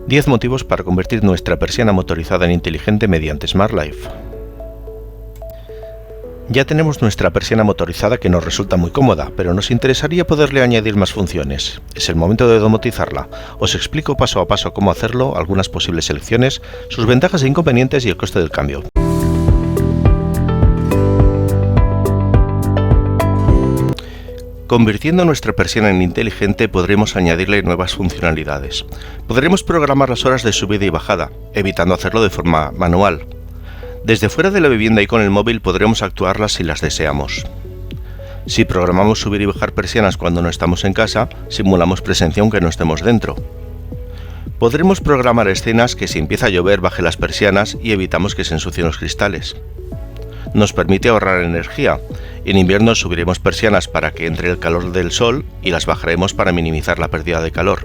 10 motivos para convertir nuestra persiana motorizada en inteligente mediante Smart Life. Ya tenemos nuestra persiana motorizada que nos resulta muy cómoda, pero nos interesaría poderle añadir más funciones. Es el momento de domotizarla. Os explico paso a paso cómo hacerlo, algunas posibles selecciones, sus ventajas e inconvenientes y el coste del cambio. Convirtiendo nuestra persiana en inteligente podremos añadirle nuevas funcionalidades. Podremos programar las horas de subida y bajada, evitando hacerlo de forma manual. Desde fuera de la vivienda y con el móvil podremos actuarlas si las deseamos. Si programamos subir y bajar persianas cuando no estamos en casa, simulamos presencia aunque no estemos dentro. Podremos programar escenas que si empieza a llover baje las persianas y evitamos que se ensucien los cristales. Nos permite ahorrar energía. En invierno subiremos persianas para que entre el calor del sol y las bajaremos para minimizar la pérdida de calor.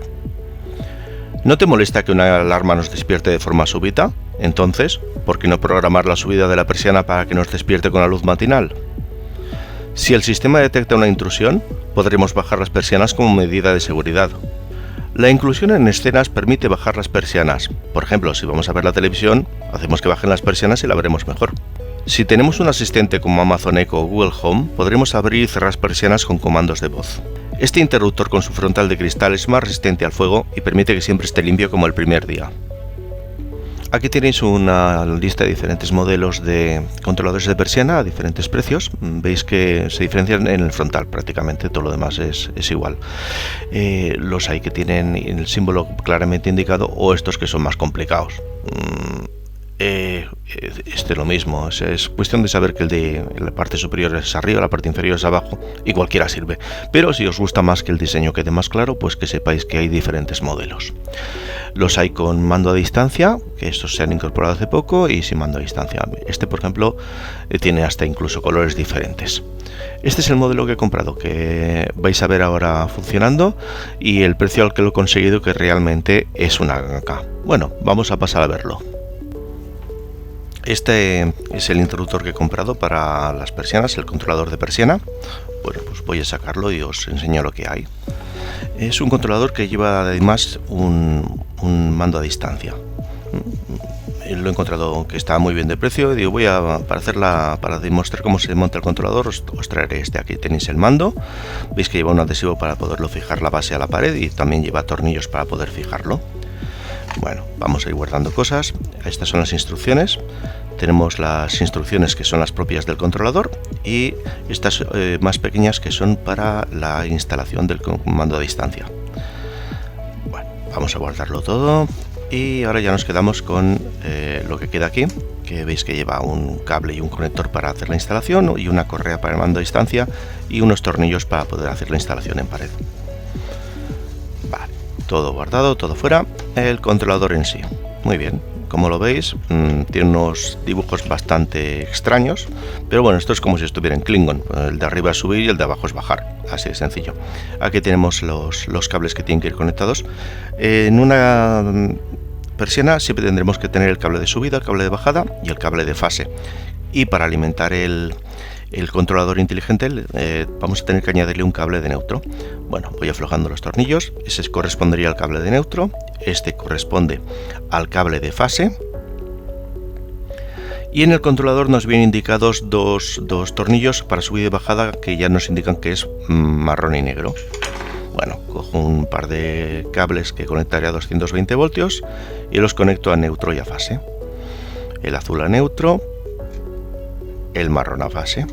¿No te molesta que una alarma nos despierte de forma súbita? Entonces, ¿por qué no programar la subida de la persiana para que nos despierte con la luz matinal? Si el sistema detecta una intrusión, podremos bajar las persianas como medida de seguridad. La inclusión en escenas permite bajar las persianas. Por ejemplo, si vamos a ver la televisión, hacemos que bajen las persianas y la veremos mejor. Si tenemos un asistente como Amazon Echo o Google Home, podremos abrir y cerrar persianas con comandos de voz. Este interruptor con su frontal de cristal es más resistente al fuego y permite que siempre esté limpio como el primer día. Aquí tenéis una lista de diferentes modelos de controladores de persiana a diferentes precios. Veis que se diferencian en el frontal prácticamente, todo lo demás es igual. Los hay que tienen el símbolo claramente indicado o estos que son más complicados. Lo mismo, es cuestión de saber que el de la parte superior es arriba, la parte inferior es abajo y cualquiera sirve, pero si os gusta más que el diseño quede más claro, pues que sepáis que hay diferentes modelos. Los hay con mando a distancia, que estos se han incorporado hace poco, y sin mando a distancia. Este, por ejemplo, tiene hasta incluso colores diferentes. Este es el modelo que he comprado, que vais a ver ahora funcionando, y el precio al que lo he conseguido, que realmente es una ganga. Bueno, vamos a pasar a verlo. Este es el interruptor que he comprado para las persianas, el controlador de persiana. Bueno, pues voy a sacarlo y os enseño lo que hay. Es un controlador que lleva además un mando a distancia. Lo he encontrado que está muy bien de precio y digo, para demostrar cómo se monta el controlador, os traeré este. Aquí tenéis el mando. Veis que lleva un adhesivo para poderlo fijar la base a la pared y también lleva tornillos para poder fijarlo. Bueno, vamos a ir guardando cosas. Estas son las instrucciones. Tenemos las instrucciones que son las propias del controlador y estas más pequeñas que son para la instalación del mando a distancia. Bueno, vamos a guardarlo todo y ahora ya nos quedamos con lo que queda aquí, que veis que lleva un cable y un conector para hacer la instalación y una correa para el mando a distancia y unos tornillos para poder hacer la instalación en pared. Vale, todo guardado, todo fuera. El controlador en sí, muy bien. Como lo veis, tiene unos dibujos bastante extraños, pero bueno, esto es como si estuviera en Klingon. El de arriba es subir y el de abajo es bajar, así de sencillo. Aquí tenemos los cables que tienen que ir conectados. En una persiana siempre tendremos que tener el cable de subida, el cable de bajada y el cable de fase. Y para alimentar el controlador inteligente vamos a tener que añadirle un cable de neutro. Bueno, voy aflojando los tornillos. Ese correspondería al cable de neutro, este corresponde al cable de fase, y en el controlador nos vienen indicados dos tornillos para subida y bajada que ya nos indican que es marrón y negro. Bueno, cojo un par de cables que conectaré a 220 voltios y los conecto a neutro y a fase. El azul a neutro, el marrón a fase.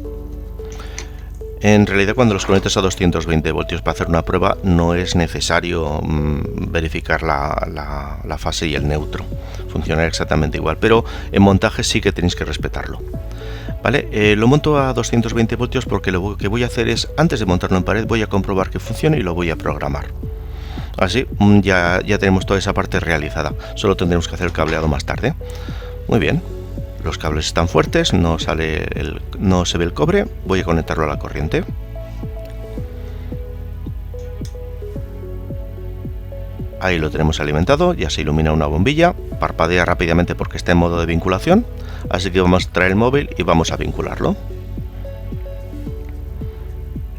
En realidad, cuando los conectas a 220 voltios para hacer una prueba, no es necesario verificar la fase y el neutro. Funciona exactamente igual, pero en montaje sí que tenéis que respetarlo. ¿Vale? Lo monto a 220 voltios porque lo que voy a hacer es, antes de montarlo en pared, voy a comprobar que funcione y lo voy a programar. Así ya tenemos toda esa parte realizada. Solo tendremos que hacer el cableado más tarde. Muy bien. Los cables están fuertes, no se ve el cobre. Voy a conectarlo a la corriente. Ahí lo tenemos alimentado, ya se ilumina una bombilla, parpadea rápidamente porque está en modo de vinculación, así que vamos a traer el móvil y vamos a vincularlo.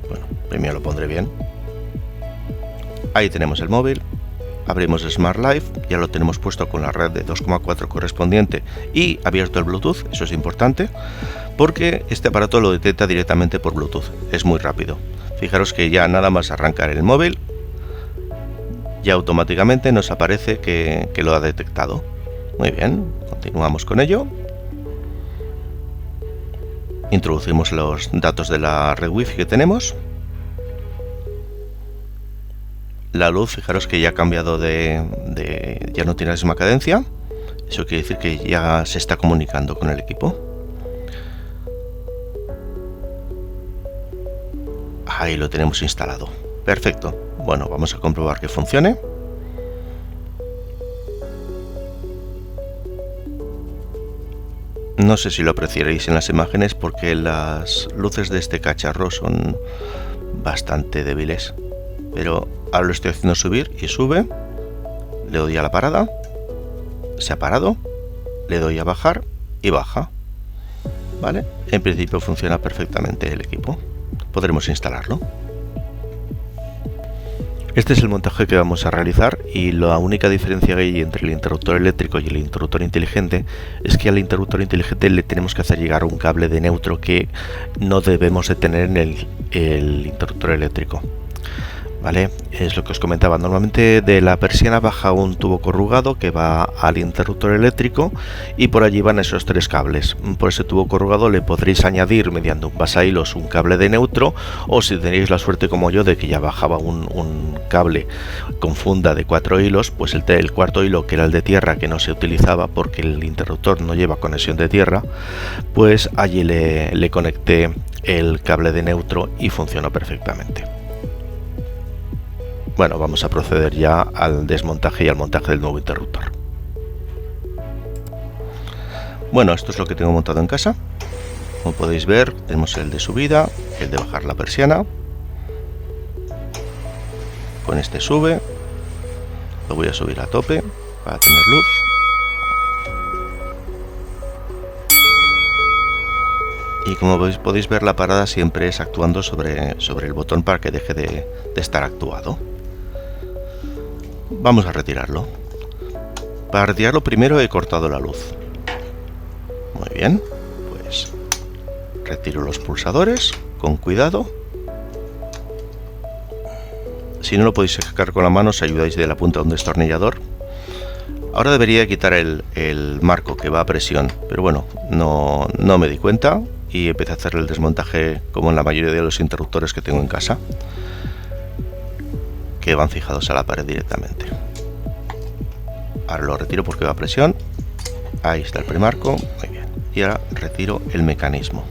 Bueno, primero lo pondré bien. Ahí tenemos el móvil, abrimos Smart Life, ya lo tenemos puesto con la red de 2,4 correspondiente y abierto el Bluetooth. Eso es importante porque este aparato lo detecta directamente por Bluetooth, es muy rápido. Fijaros que ya nada más arrancar el móvil, ya automáticamente nos aparece que lo ha detectado. Muy bien, continuamos con ello. Introducimos los datos de la red Wi-Fi que tenemos. La luz, fijaros que ya ha cambiado ya no tiene la misma cadencia. Eso quiere decir que ya se está comunicando con el equipo. Ahí lo tenemos instalado. Perfecto. Bueno, vamos a comprobar que funcione. No sé si lo apreciaréis en las imágenes porque las luces de este cacharro son bastante débiles. Pero ahora lo estoy haciendo subir y sube. Le doy a la parada. Se ha parado. Le doy a bajar y baja. ¿Vale? En principio funciona perfectamente el equipo. Podremos instalarlo. Este es el montaje que vamos a realizar y la única diferencia que hay entre el interruptor eléctrico y el interruptor inteligente es que al interruptor inteligente le tenemos que hacer llegar un cable de neutro que no debemos de tener en el interruptor eléctrico. ¿Vale? Es lo que os comentaba. Normalmente de la persiana baja un tubo corrugado que va al interruptor eléctrico y por allí van esos tres cables. Por ese tubo corrugado le podréis añadir mediante un pasahilos un cable de neutro, o si tenéis la suerte como yo de que ya bajaba un cable con funda de 4 hilos, pues el cuarto hilo, que era el de tierra, que no se utilizaba porque el interruptor no lleva conexión de tierra, pues allí le conecté el cable de neutro y funcionó perfectamente. Bueno, vamos a proceder ya al desmontaje y al montaje del nuevo interruptor. Bueno, esto es lo que tengo montado en casa. Como podéis ver, tenemos el de subida, el de bajar la persiana. Con este sube. Lo voy a subir a tope para tener luz. Y como podéis ver, la parada siempre es actuando sobre el botón para que deje de estar actuado. Vamos a retirarlo. Para retirarlo primero he cortado la luz. Muy bien, pues retiro los pulsadores con cuidado. Si no lo podéis sacar con la mano, os ayudáis de la punta de un destornillador. Ahora debería quitar el marco que va a presión, pero bueno, no me di cuenta y empecé a hacer el desmontaje como en la mayoría de los interruptores que tengo en casa, que van fijados a la pared directamente. Ahora lo retiro porque va a presión. Ahí está el premarco. Muy bien. Y ahora retiro el mecanismo.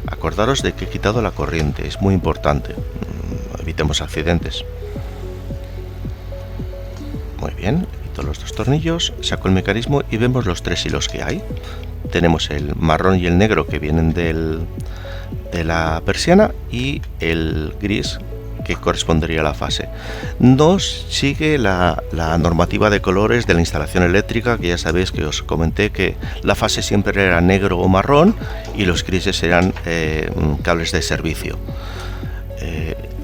Acordaros de que he quitado la corriente, es muy importante. Evitemos accidentes. Muy bien, quito los dos tornillos, saco el mecanismo y vemos los tres hilos que hay. Tenemos el marrón y el negro que vienen de la persiana y el gris que correspondería a la fase. Nos sigue la normativa de colores de la instalación eléctrica, que ya sabéis que os comenté que la fase siempre era negro o marrón y los grises eran cables de servicio.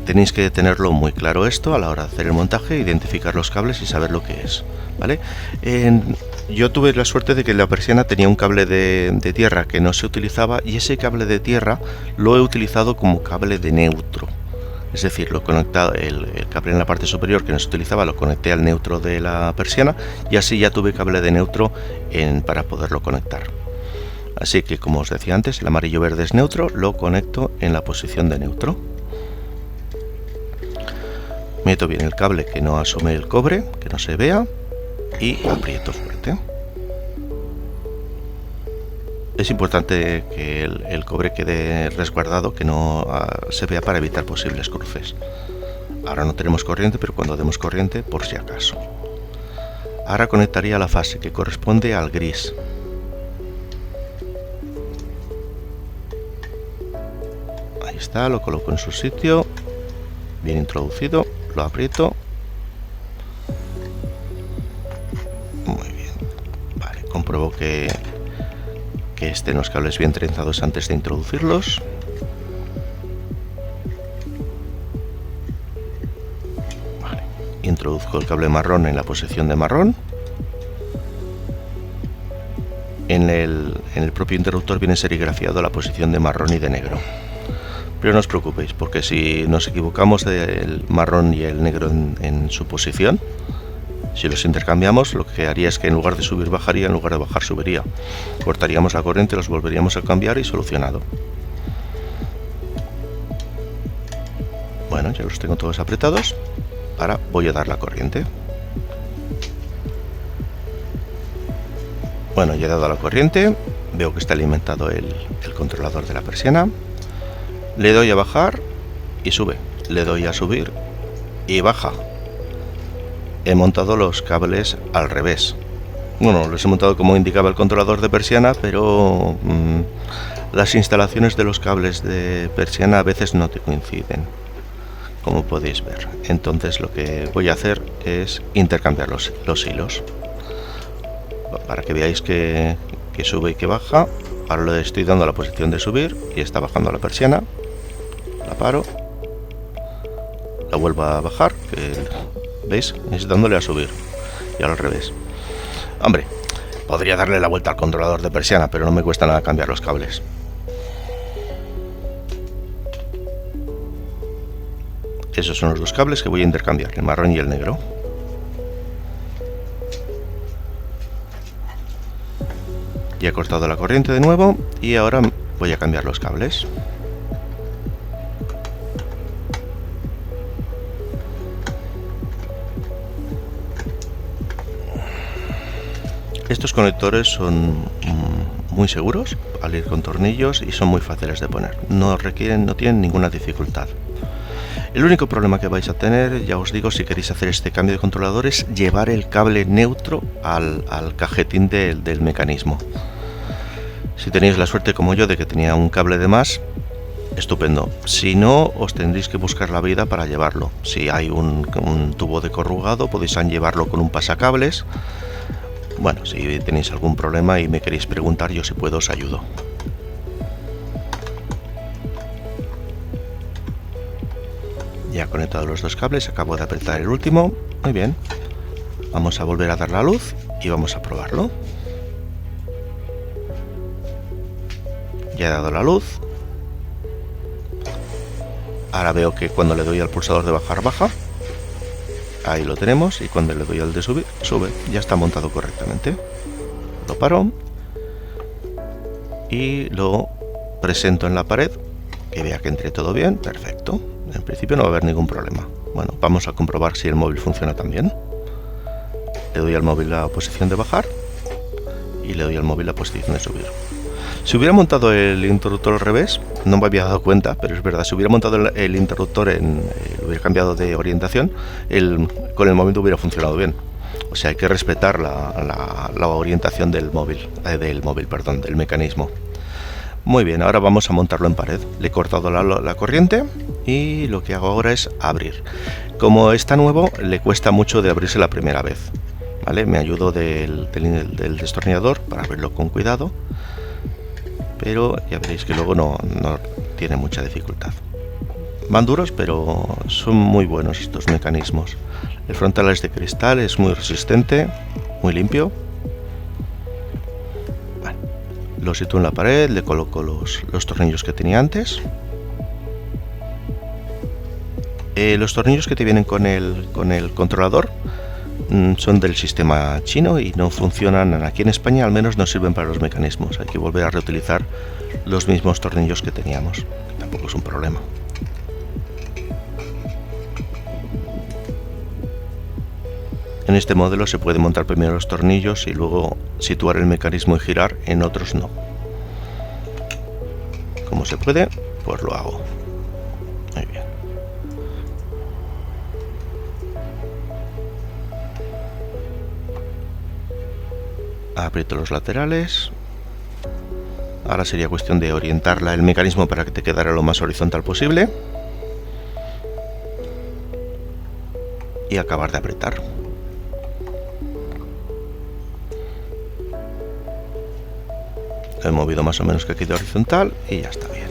Tenéis que tenerlo muy claro esto a la hora de hacer el montaje, identificar los cables y saber lo que es, ¿vale? Yo tuve la suerte de que la persiana tenía un cable de tierra que no se utilizaba y ese cable de tierra lo he utilizado como cable de neutro. Es decir, lo he conectado, el cable en la parte superior que no se utilizaba lo conecté al neutro de la persiana y así ya tuve cable de neutro para poderlo conectar. Así que, como os decía antes, el amarillo verde es neutro, lo conecto en la posición de neutro. Meto bien el cable que no asome el cobre, que no se vea, y aprieto fuerte. Es importante que el cobre quede resguardado, que no se vea, para evitar posibles cruces. Ahora no tenemos corriente, pero cuando demos corriente, por si acaso. Ahora conectaría la fase que corresponde al gris. Ahí está, lo coloco en su sitio, bien introducido, lo aprieto. Muy bien. Vale, compruebo que estén los cables bien trenzados antes de introducirlos. Vale. introduzco el cable marrón en la posición de marrón. En el propio interruptor viene serigrafiado la posición de marrón y de negro. Pero no os preocupéis, porque si nos equivocamos del marrón y el negro en su posición, si los intercambiamos, lo que haría es que en lugar de subir bajaría, en lugar de bajar subiría. Cortaríamos la corriente, los volveríamos a cambiar y solucionado. Bueno, ya los tengo todos apretados. Ahora voy a dar la corriente. Bueno, ya he dado la corriente. Veo que está alimentado el controlador de la persiana. Le doy a bajar y sube. Le doy a subir y baja. He montado los cables al revés. Bueno, los he montado como indicaba el controlador de persiana, pero las instalaciones de los cables de persiana a veces no te coinciden, como podéis ver. Entonces lo que voy a hacer es intercambiar los hilos para que veáis que sube y que baja. Ahora le estoy dando la posición de subir y está bajando la persiana. La paro, la vuelvo a bajar, ¿veis? Es dándole a subir y ahora al revés. Hombre, podría darle la vuelta al controlador de persiana, pero no me cuesta nada cambiar los cables. Esos son los dos cables que voy a intercambiar, el marrón y el negro. Ya he cortado la corriente de nuevo y ahora voy a cambiar los cables. Estos conectores son muy seguros al ir con tornillos y son muy fáciles de poner. No tienen ninguna dificultad. El único problema que vais a tener, ya os digo, si queréis hacer este cambio de controlador, es llevar el cable neutro al cajetín del mecanismo. Si tenéis la suerte como yo de que tenía un cable de más, estupendo. Si no, os tendréis que buscar la vida para llevarlo. Si hay un tubo de corrugado, podéis llevarlo con un pasacables. Bueno, si tenéis algún problema y me queréis preguntar, yo si puedo os ayudo. Ya he conectado los dos cables, acabo de apretar el último. Muy bien. Vamos a volver a dar la luz y vamos a probarlo. Ya he dado la luz. Ahora veo que cuando le doy al pulsador de bajar, baja. Ahí lo tenemos, y cuando le doy al de subir, sube. Ya está montado correctamente. Lo paro y lo presento en la pared, que vea que entre todo bien. Perfecto. En principio no va a haber ningún problema. Bueno, vamos a comprobar si el móvil funciona también. Le doy al móvil la posición de bajar y le doy al móvil la posición de subir. Si hubiera montado el interruptor al revés, no me había dado cuenta, pero es verdad, si hubiera montado el interruptor lo hubiera cambiado de orientación, con el móvil hubiera funcionado bien. O sea, hay que respetar la orientación del mecanismo. Muy bien, ahora vamos a montarlo en pared. Le he cortado la corriente y lo que hago ahora es abrir. Como está nuevo, le cuesta mucho de abrirse la primera vez, ¿vale? Me ayudo del destornillador para abrirlo con cuidado, pero ya veréis que luego no tiene mucha dificultad. Van duros, pero son muy buenos estos mecanismos. El frontal es de cristal, es muy resistente, muy limpio. Bueno, lo sitúo en la pared, le coloco los tornillos que tenía antes. Los tornillos que te vienen con el controlador son del sistema chino y no funcionan aquí en España, al menos no sirven para los mecanismos. Hay que volver a reutilizar los mismos tornillos que teníamos, que tampoco es un problema. En este modelo se puede montar primero los tornillos y luego situar el mecanismo y girar, en otros no. Como se puede, pues lo hago. Muy bien. Aprieto los laterales. Ahora sería cuestión de orientar el mecanismo para que te quedara lo más horizontal posible. Y acabar de apretar. He movido más o menos que quede horizontal y ya está bien.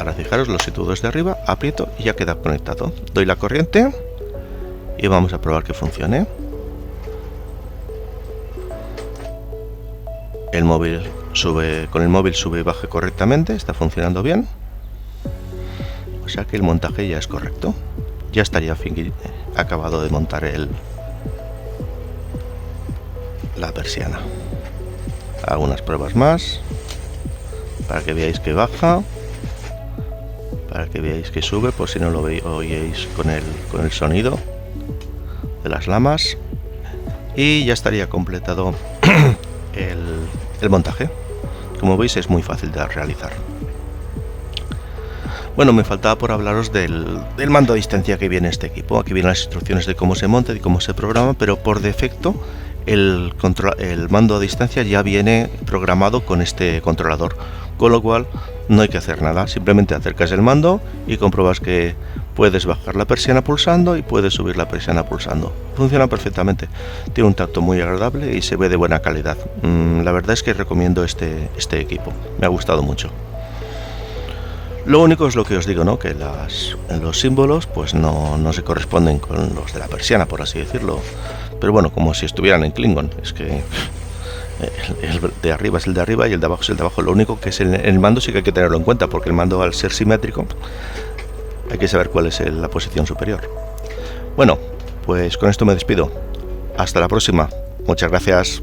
Ahora fijaros, lo sitúo desde arriba, aprieto y ya queda conectado. Doy la corriente y vamos a probar que funcione. El móvil sube, con el móvil sube y baja correctamente, está funcionando bien. O sea que el montaje ya es correcto. Ya estaría acabado de montar la persiana. Hago unas pruebas más para que veáis que baja, para que veáis que sube, por si no lo oíais con el sonido de las lamas. Y ya estaría completado el montaje. Como veis, es muy fácil de realizar. Bueno, me faltaba por hablaros del mando a distancia que viene este equipo. Aquí vienen las instrucciones de cómo se monta y cómo se programa, pero por defecto el mando a distancia ya viene programado con este controlador, con lo cual no hay que hacer nada, simplemente acercas el mando y compruebas que puedes bajar la persiana pulsando y puedes subir la persiana pulsando. Funciona perfectamente, tiene un tacto muy agradable y se ve de buena calidad. La verdad es que recomiendo este equipo, me ha gustado mucho. Lo único es lo que os digo, ¿no? Que los símbolos pues no se corresponden con los de la persiana, por así decirlo. Pero bueno, como si estuvieran en Klingon. Es que el de arriba es el de arriba y el de abajo es el de abajo. Lo único que es el mando sí que hay que tenerlo en cuenta, porque el mando, al ser simétrico, hay que saber cuál es la posición superior. Bueno, pues con esto me despido. Hasta la próxima. Muchas gracias.